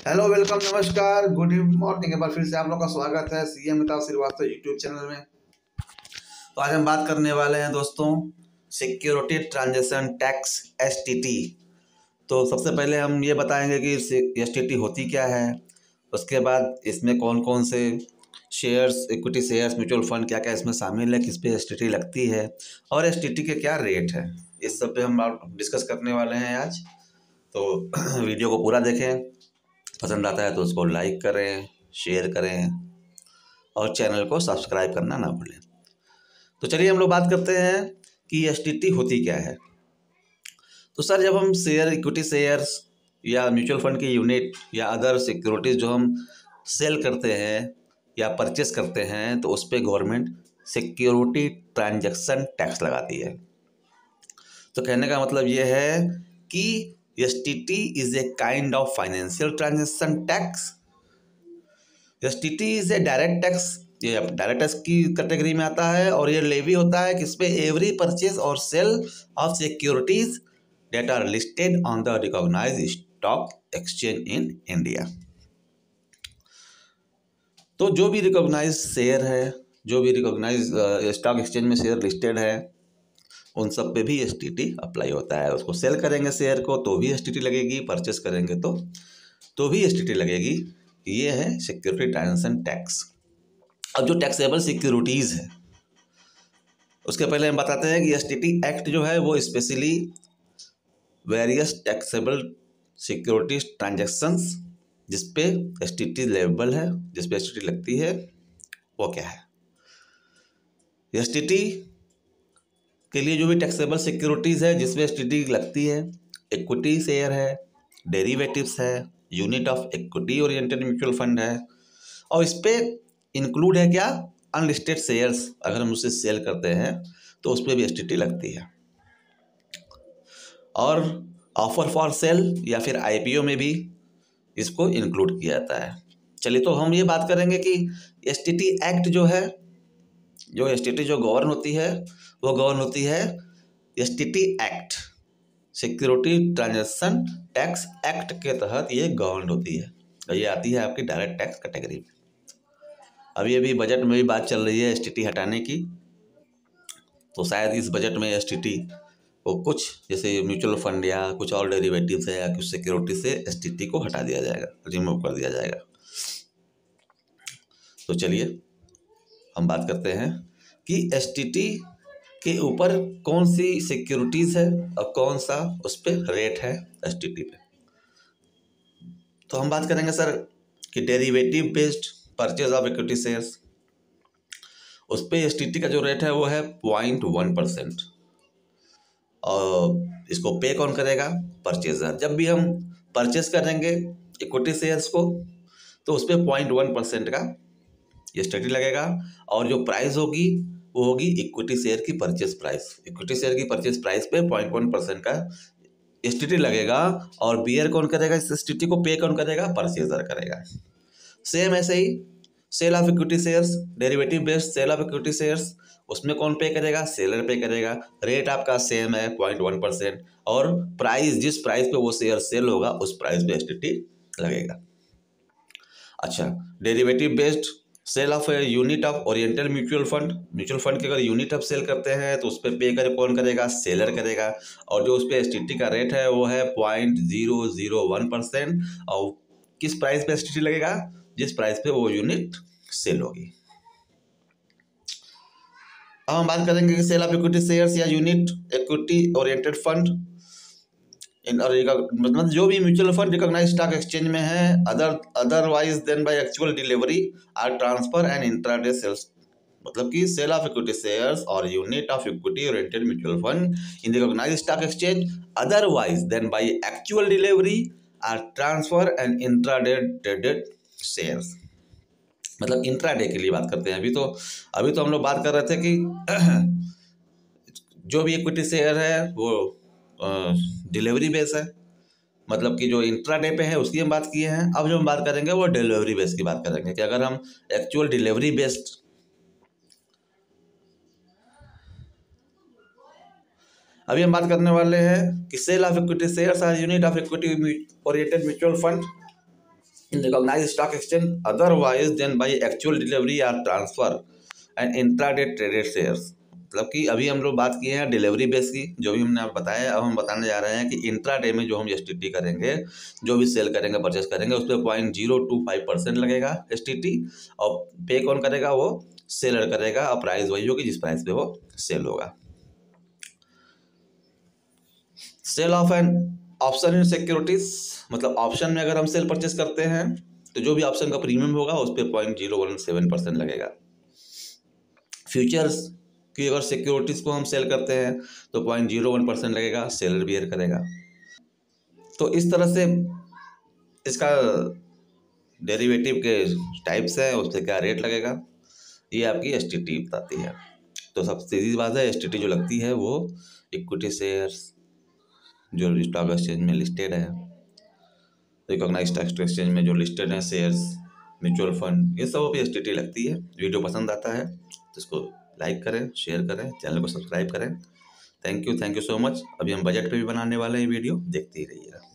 Hello, welcome, नमस्कार, good morning. एक बार फिर से आप लोग का स्वागत है CM Amitabh Srivastava YouTube channel में। तो आज हम बात करने वाले हैं दोस्तों सिक्योरिटी ट्रांजैक्शन टैक्स एसटीटी। तो सबसे पहले हम ये बताएंगे कि एसटीटी होती क्या है, उसके बाद इसमें कौन कौन से shares, equity shares, mutual fund क्या क्या इसमें शामिल है, किस पे एसटीटी लगती है और एसटीटी के क्या रेट है, इस सब पे हम डिस्कस करने वाले हैं आज। तो वीडियो को पूरा देखें, पसंद आता है तो उसको लाइक करें, शेयर करें और चैनल को सब्सक्राइब करना ना भूलें। तो चलिए हम लोग बात करते हैं कि एसटीटी होती क्या है। तो सर, जब हम शेयर, इक्विटी शेयर्स या म्यूचुअल फंड की यूनिट या अदर सिक्योरिटीज़ जो हम सेल करते हैं या परचेस करते हैं तो उस पर गवर्नमेंट सिक्योरिटी ट्रांजैक्शन टैक्स लगाती है। तो कहने का मतलब ये है कि STT is a kind of financial transaction tax. STT is a direct tax, ये डायरेक्ट टैक्स की कैटेगरी में आता है और ये लेवी होता है किस पे? एवरी परचेज और sale of securities that are listed on the recognised stock exchange in India. तो जो भी रिकॉग्नाइज शेयर है, जो भी रिकॉग्नाइज स्टॉक एक्सचेंज में शेयर लिस्टेड है, उन सब पे भी एसटीटी अप्लाई होता है। उसको सेल करेंगे शेयर को तो भी एसटीटी लगेगी, परचेस करेंगे तो भी एसटीटी लगेगी। ये है सिक्योरिटी ट्रांजैक्शन टैक्स। अब जो टैक्सेबल सिक्योरिटीज़ है उसके पहले हम बताते हैं कि एसटीटी एक्ट जो है वो specially various taxable securities transactions जिसपे एसटीटी लेबल है, जिसपे एसटीटी लगती है, वो क्या है। एसटीटी के लिए जो भी टैक्सेबल सिक्योरिटीज़ है जिसमें एसटीटी लगती है, इक्विटी शेयर है, डेरिवेटिव्स है, unit of equity oriented mutual fund है और इस पर इंक्लूड है क्या? Unlisted shares. अगर हम उसे सेल करते हैं तो उस पर भी एसटीटी लगती है। और ऑफर फॉर सेल या फिर आईपीओ में भी इसको इंक्लूड किया जाता है। चलिए, तो हम ये बात करेंगे कि एसटीटी एक्ट जो है, जो एसटीटी जो गवर्न होती है वो गवर्न होती है STT act, security transaction tax act के तहत ये गवर्न होती है। ये आती है आपकी डायरेक्ट टैक्स कैटेगरी में। अभी बजट में भी बात चल रही है एसटीटी हटाने की, तो शायद इस बजट में एसटीटी को कुछ जैसे म्यूचुअल फंड या कुछ और डेरिवेटिव से या कुछ सिक्योरिटी से एसटीटी को हटा दिया जाएगा, रिमूव कर दिया जाएगा। तो चलिए हम बात करते हैं कि एसटीटी के ऊपर कौन सी सिक्योरिटीज़ है और कौन सा उस पर रेट है एसटीटी पे। तो हम बात करेंगे सर कि derivative based purchase of equity shares, उस पर एसटीटी का जो रेट है वो है 0.1%। और इसको पे कौन करेगा? परचेजर। जब भी हम परचेज करेंगे इक्विटी शेयर्स को तो उस पर 0.1% का एसटीटी लगेगा और जो प्राइस होगी वो होगी इक्विटी शेयर की परचेज प्राइस। इक्विटी शेयर की परचेज प्राइस पे 0.1% का एसटीटी लगेगा और बियर कौन करेगा? इस एसटीटी को पे कौन करेगा? परचेजर करेगा। सेम ऐसे ही sale of equity shares, derivative based sale of equity shares, उसमें कौन पे करेगा? सेलर पे करेगा। रेट आपका सेम है 0.1% और प्राइस, जिस प्राइस पे वो शेयर सेल होगा उस प्राइस पे एसटीटी लगेगा। अच्छा, derivative based sale of unit of oriented mutual fund, mutual fund के अगर यूनिट ऑफ सेल करते हैं तो उस पर पे करे कौन करेगा? सेलर करेगा। और जो उस पर एसटीटी का रेट है वो है 0.001% और किस प्राइस पे एसटीटी लगेगा? जिस प्राइस पे वो यूनिट सेल होगी। अब हम बात करेंगे कि सेल ऑफ इक्विटी शेयर्स या यूनिट इक्विटी ओरिएंटेड फंड मतलब जो भी mutual fund recognised stock exchange में है otherwise than by actual delivery or transfer and intraday sales, मतलब कि सेल ऑफ इक्विटी शेयर्स और unit of equity oriented mutual fund in recognised stock exchange otherwise than by actual delivery or transfer and intraday traded shares. मतलब intraday के लिए बात करते हैं। अभी तो हम लोग बात कर रहे थे कि जो भी इक्विटी शेयर है वो डिलीवरी बेस है, मतलब कि जो इंट्राडे पे है उसकी हम बात किए हैं। अब जो हम बात करेंगे वो डिलीवरी बेस की बात करेंगे कि अगर हम एक्चुअल डिलीवरी बेस्ड, अभी हम बात करने वाले हैं कि सेल ऑफ इक्विटी शेयर्स और unit of equity oriented mutual fund in recognized stock exchange otherwise than by actual delivery or transfer and intraday traded shares। मतलब कि अभी हम लोग बात किए हैं डिलीवरी बेस की, जो भी हमने आपको बताया। अब हम बताने जा रहे हैं कि इंट्राडे में जो हम एसटीटी करेंगे, जो भी सेल करेंगे परचेस करेंगे, उस पर 0.025% लगेगा एसटीटी, और पे कौन करेगा, वो सेलर करेगा, और प्राइस वही होगी जिस प्राइस पे वो सेल होगा। Sale of an option in securities, मतलब ऑप्शन में अगर हम सेल परचेस करते हैं तो जो भी ऑप्शन का प्रीमियम होगा उस पर 0.017% लगेगा। फ्यूचर्स की अगर सिक्योरिटीज को हम सेल करते हैं तो 0.01% लगेगा, सेलर बियर करेगा। तो इस तरह से इसका डेरिवेटिव के टाइप्स है, उस पर क्या रेट लगेगा, ये आपकी एसटीटी बताती है। तो सबसे सीधी बात है, एसटीटी जो लगती है वो इक्विटी शेयर्स जो स्टॉक एक्सचेंज में लिस्टेड है, रिकॉग्नाइज्ड स्टॉक एक्सचेंज में जो लिस्टेड है शेयर्स, म्यूचुअल फंड, ये सब पे एसटीटी लगती है। वीडियो पसंद आता है तो इसको लाइक करें, शेयर करें, चैनल को सब्सक्राइब करें। Thank you so much. अभी हम बजट पे भी बनाने वाले हैं वीडियो, देखते ही रहिएगा।